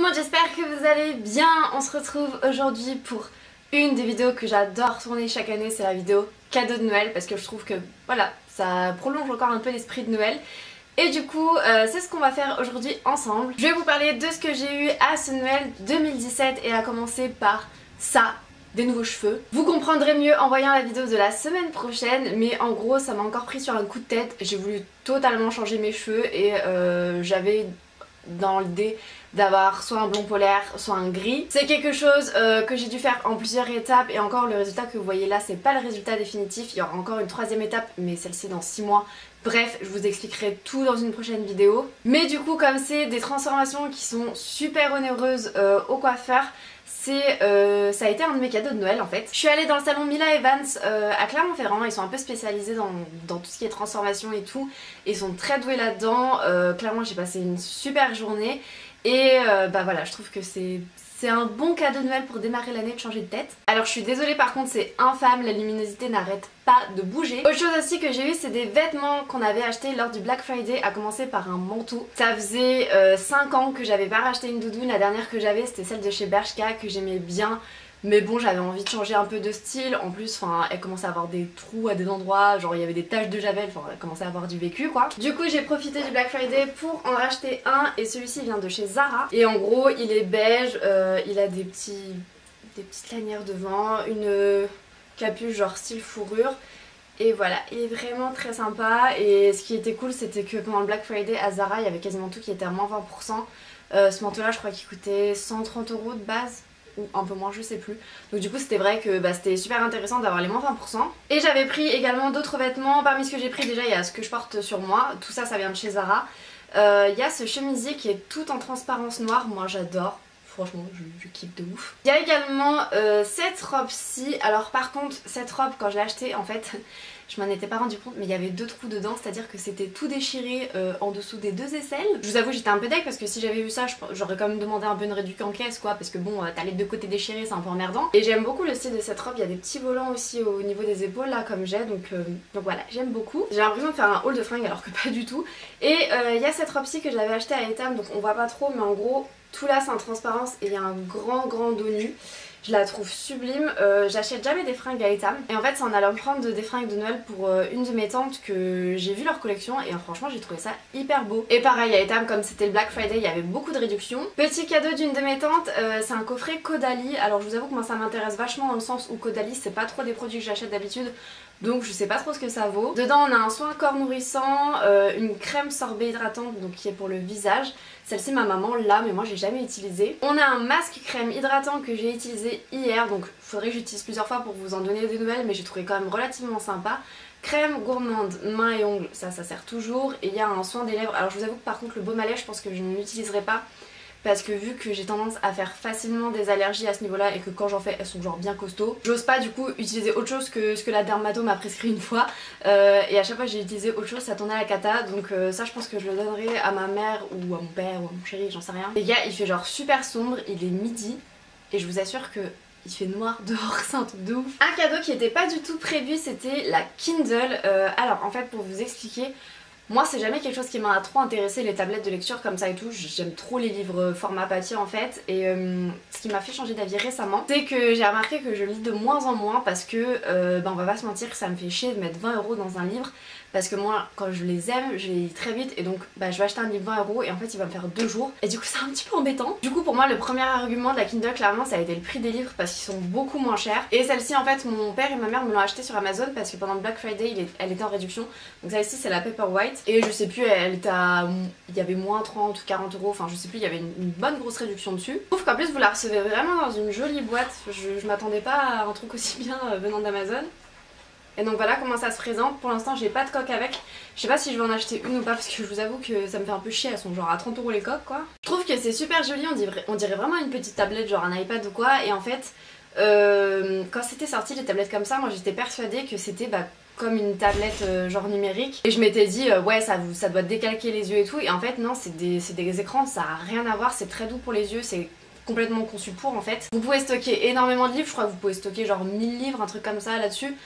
monde, j'espère que vous allez bien. On se retrouve aujourd'hui pour une des vidéos que j'adore tourner chaque année, c'est la vidéo cadeau de Noël parce que je trouve que voilà, ça prolonge encore un peu l'esprit de Noël. Et du coup, c'est ce qu'on va faire aujourd'hui ensemble. Je vais vous parler de ce que j'ai eu à ce Noël 2017 et à commencer par ça, des nouveaux cheveux. Vous comprendrez mieux en voyant la vidéo de la semaine prochaine, mais en gros ça m'a encore pris sur un coup de tête. J'ai voulu totalement changer mes cheveux et j'avais dans l'idée d'avoir soit un blond polaire, soit un gris. C'est quelque chose que j'ai dû faire en plusieurs étapes et encore le résultat que vous voyez là c'est pas le résultat définitif, il y aura encore une troisième étape mais celle-ci dans 6 mois. Bref, je vous expliquerai tout dans une prochaine vidéo. Mais du coup comme c'est des transformations qui sont super onéreuses au coiffeur, ça a été un de mes cadeaux de Noël en fait. Je suis allée dans le salon Mila Evans à Clermont-Ferrand, ils sont un peu spécialisés dans tout ce qui est transformation et tout. Et ils sont très doués là-dedans, clairement j'ai passé une super journée. Et bah voilà, je trouve que c'est un bon cadeau de Noël pour démarrer l'année de changer de tête. Alors je suis désolée par contre c'est infâme, la luminosité n'arrête pas de bouger. Autre chose aussi que j'ai eu c'est des vêtements qu'on avait achetés lors du Black Friday, à commencer par un manteau. Ça faisait 5 ans que j'avais pas racheté une doudoune, la dernière que j'avais c'était celle de chez Bershka que j'aimais bien. Mais bon, j'avais envie de changer un peu de style. En plus, elle commençait à avoir des trous à des endroits, genre il y avait des taches de javel, enfin elle commençait à avoir du vécu quoi. Du coup j'ai profité du Black Friday pour en racheter un et celui-ci vient de chez Zara. Et en gros il est beige, il a des petites lanières devant, une capuche genre style fourrure. Et voilà, il est vraiment très sympa. Et ce qui était cool c'était que pendant le Black Friday à Zara il y avait quasiment tout qui était à moins 20%. Ce manteau là je crois qu'il coûtait 130 € de base, ou un peu moins, je sais plus. Donc du coup c'était vrai que c'était super intéressant d'avoir les moins 20%. Et j'avais pris également d'autres vêtements. Parmi ce que j'ai pris déjà il y a ce que je porte sur moi, tout ça ça vient de chez Zara. Il y a ce chemisier qui est tout en transparence noire, moi j'adore. Franchement je kiffe de ouf. Il y a également cette robe-ci. Alors par contre cette robe quand je l'ai achetée en fait je m'en étais pas rendu compte mais il y avait 2 trous dedans, c'est à dire que c'était tout déchiré en dessous des 2 aisselles. Je vous avoue j'étais un peu deg parce que si j'avais vu ça j'aurais quand même demandé un peu une réduction en caisse quoi, parce que bon t'as les 2 côtés déchirés, c'est un peu emmerdant. Et j'aime beaucoup le style de cette robe, il y a des petits volants aussi au niveau des épaules là comme j'ai, donc voilà j'aime beaucoup. J'ai l'impression de faire un haul de fringues alors que pas du tout. Et il y a cette robe-ci que j'avais achetée à Etam, donc on voit pas trop mais en gros tout là c'est en transparence et il y a un grand dos nu. Je la trouve sublime, j'achète jamais des fringues à Etam. Et en fait c'est en allant prendre des fringues de Noël pour une de mes tantes que j'ai vu leur collection et franchement j'ai trouvé ça hyper beau. Et pareil à Etam, comme c'était le Black Friday il y avait beaucoup de réductions. Petit cadeau d'une de mes tantes, c'est un coffret Caudalie. Alors je vous avoue que moi ça m'intéresse vachement dans le sens où Caudalie c'est pas trop des produits que j'achète d'habitude, donc je sais pas trop ce que ça vaut. Dedans on a un soin corps nourrissant, une crème sorbet hydratante donc qui est pour le visage. Celle-ci ma maman l'a mais moi j'ai jamais utilisé. On a un masque crème hydratant que j'ai utilisé hier, donc faudrait que j'utilise plusieurs fois pour vous en donner des nouvelles, mais j'ai trouvé quand même relativement sympa. Crème gourmande mains et ongles, ça sert toujours. Et il y a un soin des lèvres. Alors je vous avoue que par contre le baume à lèvres je pense que je ne l'utiliserai pas, parce que vu que j'ai tendance à faire facilement des allergies à ce niveau là et que quand j'en fais elles sont genre bien costauds, j'ose pas du coup utiliser autre chose que ce que la dermato m'a prescrit une fois, et à chaque fois j'ai utilisé autre chose ça tournait à la cata, donc ça je pense que je le donnerai à ma mère ou à mon père ou à mon chéri, j'en sais rien. Les gars il fait genre super sombre, il est midi et je vous assure que il fait noir dehors, c'est un truc de ouf. Un cadeau qui était pas du tout prévu c'était la Kindle. Alors en fait pour vous expliquer, moi c'est jamais quelque chose qui m'a trop intéressé les tablettes de lecture comme ça et tout, j'aime trop les livres format papier en fait. Et ce qui m'a fait changer d'avis récemment c'est que j'ai remarqué que je lis de moins en moins parce que on va pas se mentir que ça me fait chier de mettre 20 € dans un livre. Parce que moi quand je les aime je les lis très vite et donc je vais acheter un livre 20 € et en fait il va me faire 2 jours et du coup c'est un petit peu embêtant. Du coup pour moi le premier argument de la Kindle clairement ça a été le prix des livres parce qu'ils sont beaucoup moins chers. Et celle-ci en fait mon père et ma mère me l'ont acheté sur Amazon parce que pendant le Black Friday elle était en réduction. Donc celle-ci c'est la Paperwhite et je sais plus il y avait moins 30 ou 40 €, enfin je sais plus, il y avait une bonne grosse réduction dessus. Je trouve qu'en plus vous la recevez vraiment dans une jolie boîte, je m'attendais pas à un truc aussi bien venant d'Amazon. Et donc voilà comment ça se présente. Pour l'instant j'ai pas de coque avec. Je sais pas si je vais en acheter une ou pas parce que je vous avoue que ça me fait un peu chier, elles sont genre à 30 € les coques quoi. Je trouve que c'est super joli, on dirait vraiment une petite tablette genre un iPad ou quoi. Et en fait quand c'était sorti les tablettes comme ça, moi j'étais persuadée que c'était comme une tablette genre numérique. Et je m'étais dit ouais ça doit décalquer les yeux et tout. Et en fait non, c'est des écrans, ça a rien à voir, c'est très doux pour les yeux, c'est complètement conçu pour en fait. Vous pouvez stocker énormément de livres, je crois que vous pouvez stocker genre 1000 livres, un truc comme ça là-dessus.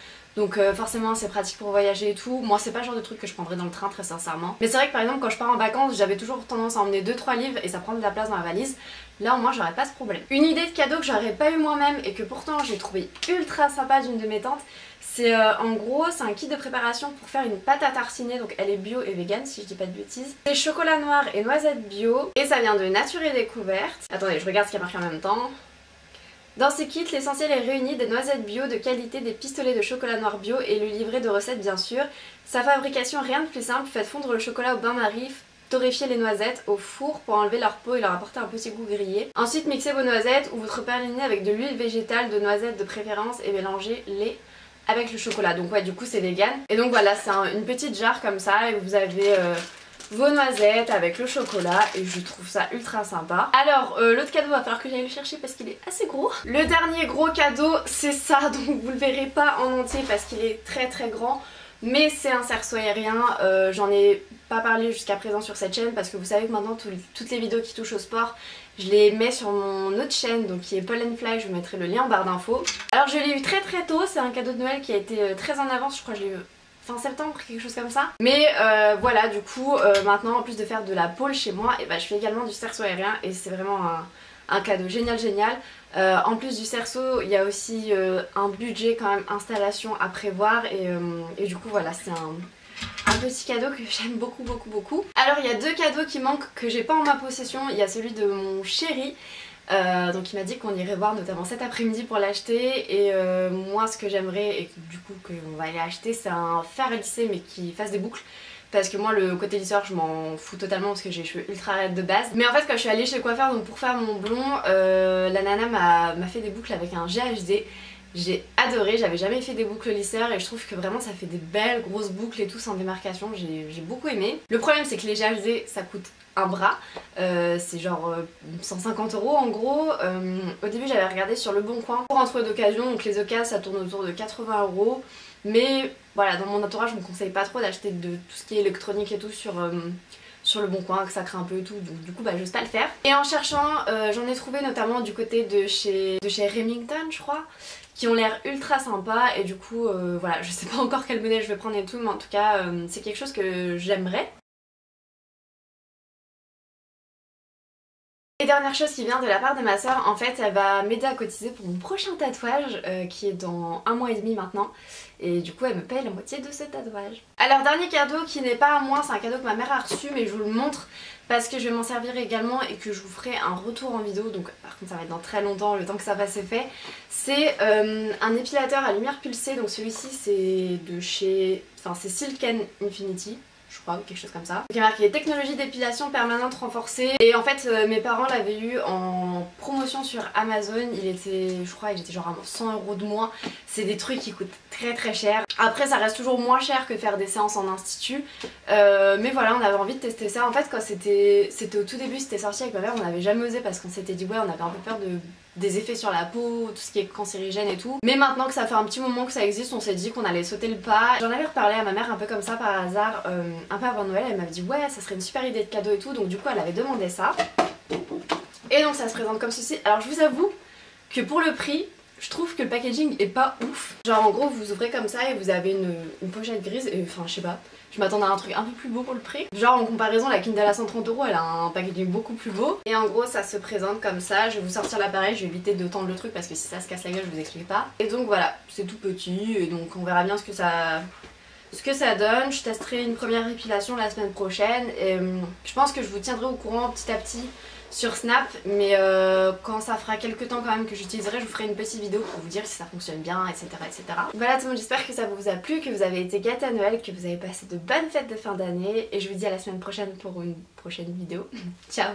donc forcément c'est pratique pour voyager et tout. Moi c'est pas le genre de truc que je prendrais dans le train très sincèrement. Mais c'est vrai que par exemple quand je pars en vacances j'avais toujours tendance à emmener 2-3 livres et ça prend de la place dans la valise. Là au moins j'aurais pas ce problème. Une idée de cadeau que j'aurais pas eu moi-même et que pourtant j'ai trouvé ultra sympa d'une de mes tantes, c'est en gros c'est un kit de préparation pour faire une pâte à tartiner, donc elle est bio et vegan si je dis pas de bêtises. C'est chocolat noir et noisette bio et ça vient de Nature et Découverte. Attendez, je regarde ce qu'il y a marqué en même temps. Dans ce kit, l'essentiel est réuni: des noisettes bio de qualité, des pistolets de chocolat noir bio et le livret de recettes bien sûr. Sa fabrication, rien de plus simple, faites fondre le chocolat au bain-marie, torréfiez les noisettes au four pour enlever leur peau et leur apporter un petit goût grillé. Ensuite mixez vos noisettes ou votre praline avec de l'huile végétale de noisettes de préférence et mélangez-les avec le chocolat. Donc ouais, du coup c'est vegan. Et donc voilà, c'est une petite jarre comme ça et vous avez vos noisettes avec le chocolat et je trouve ça ultra sympa. Alors l'autre cadeau va falloir que j'aille le chercher parce qu'il est assez gros. Le dernier gros cadeau c'est ça, donc vous le verrez pas en entier parce qu'il est très grand. Mais c'est un cerceau aérien, j'en ai pas parlé jusqu'à présent sur cette chaîne parce que vous savez que maintenant toutes les vidéos qui touchent au sport je les mets sur mon autre chaîne, donc qui est Paul & Fly, je vous mettrai le lien en barre d'infos. Alors je l'ai eu très tôt, c'est un cadeau de Noël qui a été très en avance, je crois que je l'ai eu fin septembre, quelque chose comme ça. Mais voilà, du coup maintenant en plus de faire de la pôle chez moi, et je fais également du cerceau aérien et c'est vraiment un cadeau génial. En plus du cerceau, il y a aussi un budget quand même installation à prévoir et du coup voilà, c'est un petit cadeau que j'aime beaucoup. Alors il y a deux cadeaux qui manquent que j'ai pas en ma possession. Il y a celui de mon chéri, donc il m'a dit qu'on irait voir notamment cet après-midi pour l'acheter et moi ce que j'aimerais et du coup qu'on va aller acheter c'est un fer à lisser mais qui fasse des boucles. Parce que moi le côté lisseur je m'en fous totalement parce que j'ai les cheveux ultra raides de base. Mais en fait quand je suis allée chez le coiffeur donc pour faire mon blond, la nana m'a fait des boucles avec un GHD. J'ai adoré, j'avais jamais fait des boucles lisseurs et je trouve que vraiment ça fait des belles grosses boucles et tout sans démarcation, j'ai beaucoup aimé. Le problème c'est que les GHD ça coûte un bras, c'est genre 150 € en gros. Au début j'avais regardé sur Le Bon Coin pour en trouver d'occasion, donc les occasions ça tourne autour de 80 €. Mais voilà, dans mon entourage je me conseille pas trop d'acheter de tout ce qui est électronique et tout sur Le Bon Coin, que ça craint un peu et tout, donc du coup j'ose pas le faire. Et en cherchant, j'en ai trouvé notamment du côté de chez Remington je crois, qui ont l'air ultra sympa et du coup voilà, je sais pas encore quel modèle je vais prendre et tout, mais en tout cas c'est quelque chose que j'aimerais. Et dernière chose qui vient de la part de ma soeur, en fait elle va m'aider à cotiser pour mon prochain tatouage qui est dans 1 mois et demi maintenant. Et du coup elle me paye la moitié de ce tatouage. Alors dernier cadeau qui n'est pas à moi, c'est un cadeau que ma mère a reçu mais je vous le montre parce que je vais m'en servir également et que je vous ferai un retour en vidéo. Donc par contre ça va être dans très longtemps, le temps que ça va se fait. C'est un épilateur à lumière pulsée, donc celui-ci c'est de chez... Enfin c'est Silk & Infinity, je crois, ou quelque chose comme ça. Il y a marqué technologie d'épilation permanente renforcée et en fait mes parents l'avaient eu en promotion sur Amazon, il était, je crois il était genre à 100 € de moins. C'est des trucs qui coûtent très cher. Après ça reste toujours moins cher que faire des séances en institut, mais voilà, on avait envie de tester ça. En fait quand c'était au tout début, c'était sorti avec ma mère, on n'avait jamais osé parce qu'on s'était dit ouais on avait un peu peur des effets sur la peau, tout ce qui est cancérigène et tout. Mais maintenant que ça fait un petit moment que ça existe, on s'est dit qu'on allait sauter le pas. J'en avais reparlé à ma mère un peu comme ça par hasard, un peu avant Noël, elle m'avait dit ouais ça serait une super idée de cadeau et tout, donc du coup elle avait demandé ça. Et donc ça se présente comme ceci. Alors je vous avoue que pour le prix, je trouve que le packaging est pas ouf. Genre en gros vous ouvrez comme ça et vous avez une pochette grise et enfin je sais pas, je m'attendais à un truc un peu plus beau pour le prix. Genre en comparaison la Kindle à 130 € elle a un packaging beaucoup plus beau. Et en gros ça se présente comme ça, je vais vous sortir l'appareil, je vais éviter de tendre le truc parce que si ça se casse la gueule je vous explique pas. Et donc voilà, c'est tout petit et donc on verra bien ce que ça donne. Je testerai une première épilation la semaine prochaine et je pense que je vous tiendrai au courant petit à petit sur Snap, mais quand ça fera quelques temps quand même que j'utiliserai, je vous ferai une petite vidéo pour vous dire si ça fonctionne bien, etc. Voilà tout le monde, j'espère que ça vous a plu, que vous avez été gâtés à Noël, que vous avez passé de bonnes fêtes de fin d'année et je vous dis à la semaine prochaine pour une prochaine vidéo. Ciao.